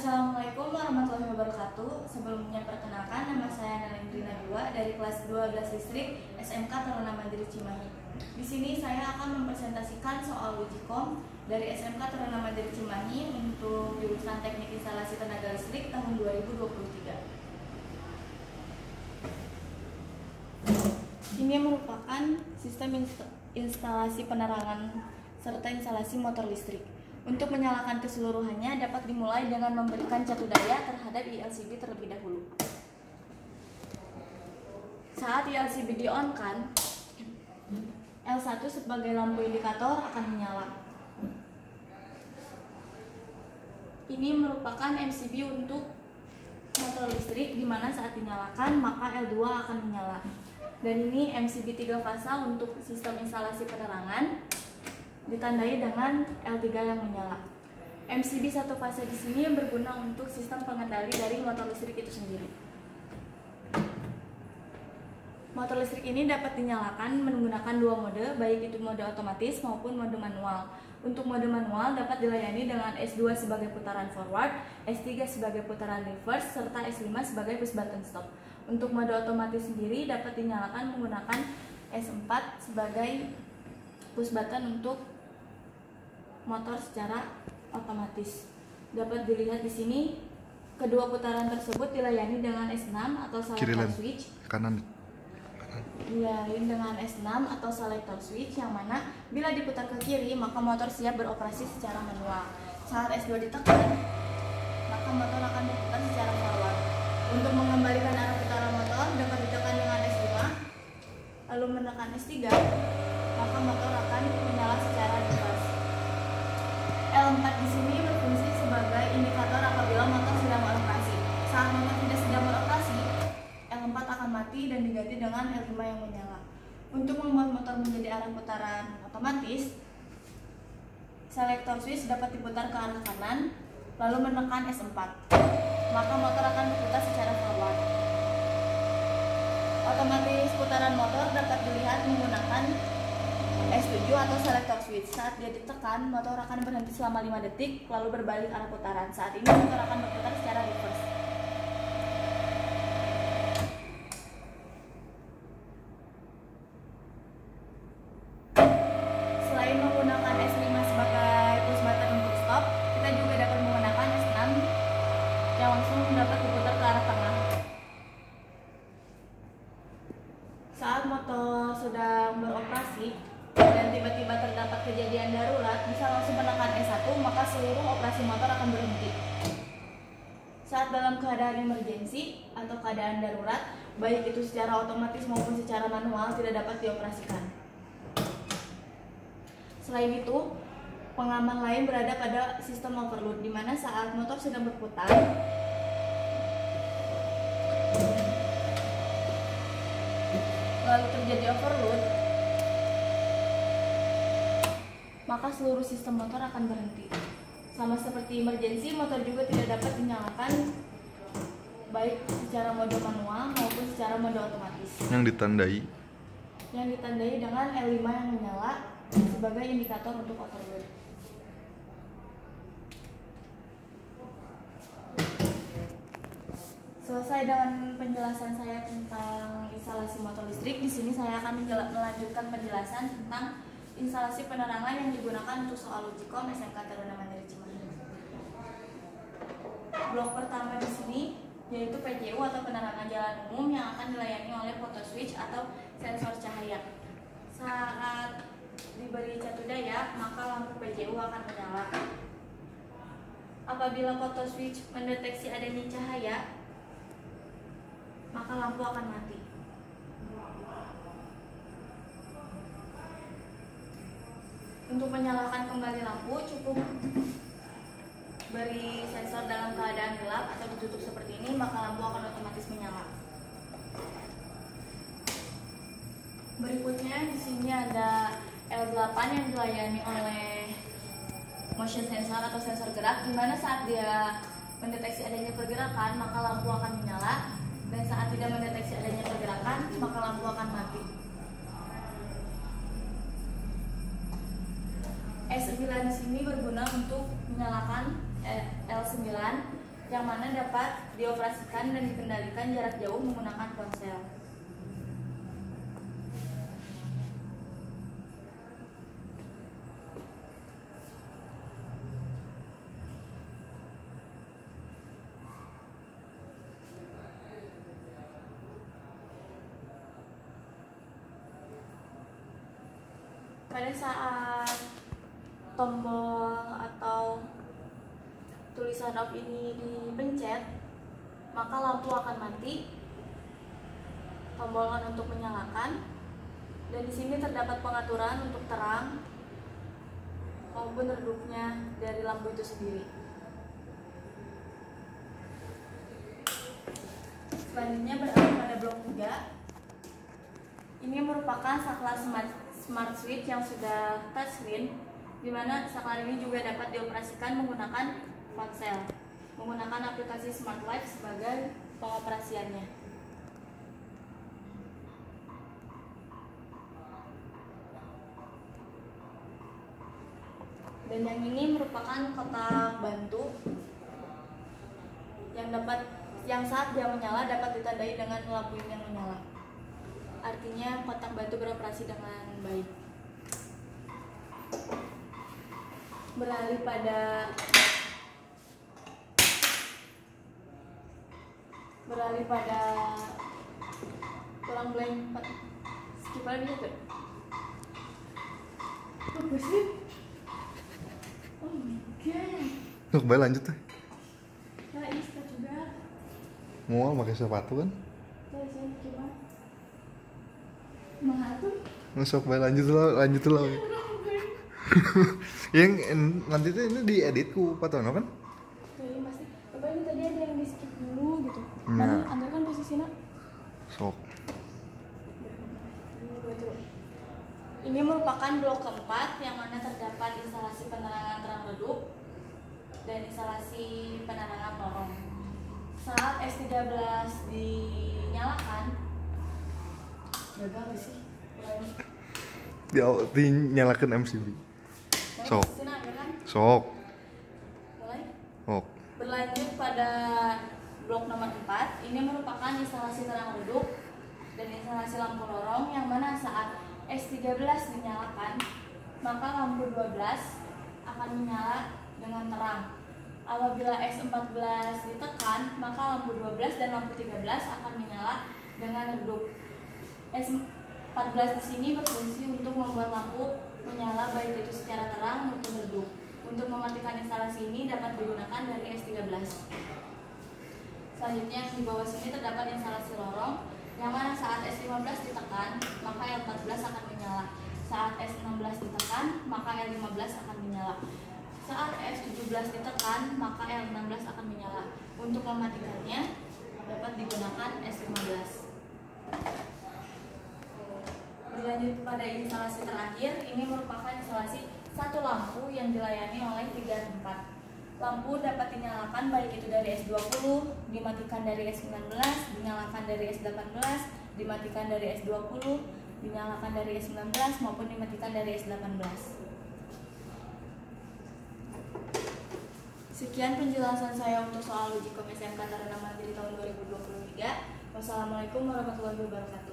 Assalamualaikum warahmatullahi wabarakatuh. Sebelumnya perkenalkan, nama saya Nalendri Najwa dari kelas 12 Listrik SMK Taruna Mandiri Cimahi. Di sini saya akan mempresentasikan soal uji kom dari SMK Taruna Mandiri Cimahi untuk jurusan Teknik Instalasi Tenaga Listrik tahun 2023. Ini merupakan sistem instalasi penerangan serta instalasi motor listrik. Untuk menyalakan keseluruhannya dapat dimulai dengan memberikan catu daya terhadap ILCB terlebih dahulu. Saat ILCB di-on-kan, L1 sebagai lampu indikator akan menyala. Ini merupakan MCB untuk motor listrik, di mana saat dinyalakan maka L2 akan menyala. Dan ini MCB 3 fasa untuk sistem instalasi penerangan, ditandai dengan L3 yang menyala. MCB 1 fase di sini berguna untuk sistem pengendali dari motor listrik itu sendiri. Motor listrik ini dapat dinyalakan menggunakan dua mode, baik itu mode otomatis maupun mode manual. Untuk mode manual dapat dilayani dengan S2 sebagai putaran forward, S3 sebagai putaran reverse, serta S5 sebagai push button stop. Untuk mode otomatis sendiri dapat dinyalakan menggunakan S4 sebagai push button untuk motor secara otomatis. Dapat dilihat di sini kedua putaran tersebut dilayani dengan S6 atau selector switch. Dilayani dengan S6 atau selector switch, yang mana bila diputar ke kiri maka motor siap beroperasi secara manual. Saat S2 ditekan maka motor akan berputar secara forward. Untuk mengembalikan arah putaran motor dapat ditekan dengan S5 lalu menekan S3, maka motor akan menyala secara reverse. L4 di sini berfungsi sebagai indikator apabila motor sedang beroperasi. Saat motor tidak sedang beroperasi, L4 akan mati dan diganti dengan L5 yang menyala. Untuk membuat motor menjadi arah putaran otomatis, selector switch dapat diputar ke arah kanan, lalu menekan S4, maka motor akan berputar secara forward. Otomatis putaran motor dapat dilihat menggunakan S7 atau selector switch. Saat dia ditekan, motor akan berhenti selama 5 detik lalu berbalik arah putaran. Saat ini motor akan berputar secara reverse. Selain menggunakan S5 sebagai push button untuk stop, kita juga dapat menggunakan S6 yang langsung dapat diputar ke arah tengah. Saat motor sedang beroperasi dan tiba-tiba terdapat kejadian darurat, bisa langsung menekan S1, maka seluruh operasi motor akan berhenti. Saat dalam keadaan emergensi atau keadaan darurat, baik itu secara otomatis maupun secara manual, tidak dapat dioperasikan. Selain itu, pengaman lain berada pada sistem overload, di mana saat motor sedang berputar, lalu terjadi overload, maka seluruh sistem motor akan berhenti. Sama seperti emergency, motor juga tidak dapat dinyalakan baik secara mode manual maupun secara mode otomatis. Yang ditandai dengan L5 yang menyala sebagai indikator untuk overload. Selesai dengan penjelasan saya tentang instalasi motor listrik. Di sini saya akan melanjutkan penjelasan tentang instalasi penerangan yang digunakan untuk soal uji kom SMK Taruna Mandiri Cimahi. Blok pertama di sini yaitu PJU atau penerangan jalan umum yang akan dilayani oleh photo switch atau sensor cahaya. Saat diberi catu daya, maka lampu PJU akan menyala. Apabila photo switch mendeteksi adanya cahaya, maka lampu akan mati. Untuk menyalakan kembali lampu, cukup beri sensor dalam keadaan gelap atau ditutup seperti ini, maka lampu akan otomatis menyala. Berikutnya di sini ada L8 yang dilayani oleh motion sensor atau sensor gerak, di mana saat dia mendeteksi adanya pergerakan, maka lampu akan menyala, dan saat tidak mendeteksi adanya pergerakan, maka lampu akan mati. S9 di sini berguna untuk menyalakan L9 yang mana dapat dioperasikan dan dikendalikan jarak jauh menggunakan ponsel. Pada saat tombol atau tulisan off ini dipencet, maka lampu akan mati, tombol on untuk menyalakan, dan di sini terdapat pengaturan untuk terang maupun redupnya dari lampu itu sendiri. Selanjutnya beralih pada blok 3. Ini merupakan saklar smart switch yang sudah touchscreen, di mana saklar ini juga dapat dioperasikan menggunakan ponsel, menggunakan aplikasi Smart Life sebagai pengoperasiannya. Dan yang ini merupakan kotak bantu yang saat dia menyala dapat ditandai dengan lampu ini yang menyala. Artinya kotak bantu beroperasi dengan baik. Beralih pada tulang blank, skip aja gitu. Apa sih? Oh my god. Kembali lanjut deh. Nah, ini suka juga. Mau pakai sepatu kan? Saya gimana? Mahal tuh. Masuk lanjut lah. Yang nanti tuh ini diedit ku Patono kan? Iya pasti. Tapi ini tadi ada yang di skip dulu gitu. Nah. Anda kan posisinya. Sok. Ini merupakan blok keempat yang mana terdapat instalasi penerangan terang redup dan instalasi penerangan lorong. Saat S13 dinyalakan, gagal sih. Dinyalakan MCB. Sok. Sok. Mulai. Sok. Berlanjut pada blok nomor 4, ini merupakan instalasi terang redup dan instalasi lampu lorong yang mana saat S13 dinyalakan, maka lampu 12 akan menyala dengan terang. Apabila S14 ditekan, maka lampu 12 dan lampu 13 akan menyala dengan redup. S14 di sini berfungsi untuk membuat lampu menyala baik itu secara terang maupun redup. Untuk mematikan instalasi ini dapat digunakan dari S13. Selanjutnya di bawah sini terdapat instalasi lorong yang mana saat S15 ditekan, maka L14 akan menyala. Saat S16 ditekan, maka L15 akan menyala. Saat S17 ditekan, maka L16 akan menyala. Untuk mematikannya dapat digunakan S15. Berlanjut pada instalasi terakhir, ini merupakan instalasi satu lampu yang dilayani oleh 3 tempat. Lampu dapat dinyalakan baik itu dari S20, dimatikan dari S19, dinyalakan dari S18, dimatikan dari S20, dinyalakan dari S19 maupun dimatikan dari S18. Sekian penjelasan saya untuk soal uji kom SMK Taruna Mandiri tahun 2023. Wassalamualaikum warahmatullahi wabarakatuh.